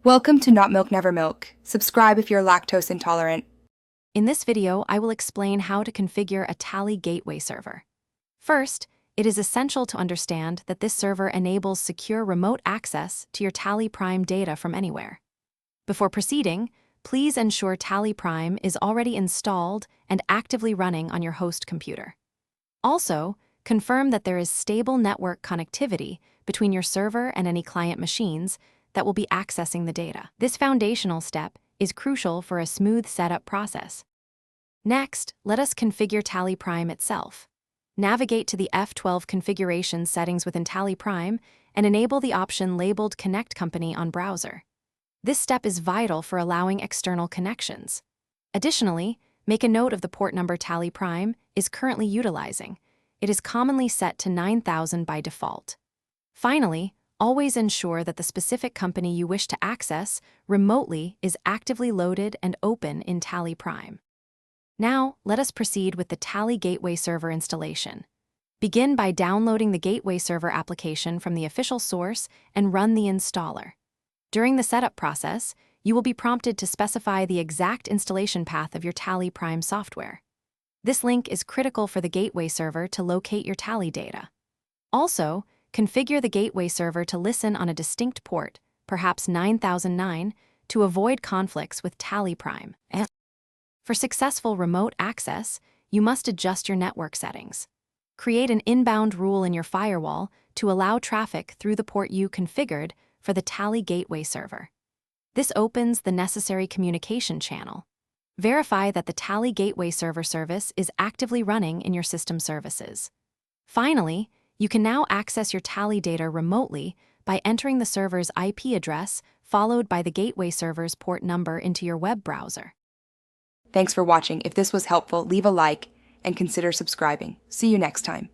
Welcome to Not Milk Never Milk. Subscribe if you're lactose intolerant. In this video, I will explain how to configure a Tally gateway server. First, it is essential to understand that this server enables secure remote access to your Tally Prime data from anywhere. Before proceeding, please ensure Tally Prime is already installed and actively running on your host computer. Also, confirm that there is stable network connectivity between your server and any client machines that will be accessing the data. This foundational step is crucial for a smooth setup process. Next, let us configure Tally Prime itself. Navigate to the F12 configuration settings within Tally Prime and enable the option labeled Connect Company on browser. This step is vital for allowing external connections. Additionally, make a note of the port number Tally Prime is currently utilizing. It is commonly set to 9000 by default. Finally, always ensure that the specific company you wish to access remotely is actively loaded and open in Tally Prime. Now, let us proceed with the Tally Gateway Server installation. Begin by downloading the Gateway Server application from the official source and run the installer. During the setup process, you will be prompted to specify the exact installation path of your Tally Prime software. This link is critical for the Gateway Server to locate your Tally data. Also, configure the Gateway Server to listen on a distinct port, perhaps 9009, to avoid conflicts with Tally Prime. For successful remote access, you must adjust your network settings. Create an inbound rule in your firewall to allow traffic through the port you configured for the Tally Gateway Server. This opens the necessary communication channel. Verify that the Tally Gateway Server service is actively running in your system services. Finally, you can now access your Tally data remotely by entering the server's IP address followed by the Gateway Server's port number into your web browser. Thanks for watching. If this was helpful, leave a like and consider subscribing. See you next time.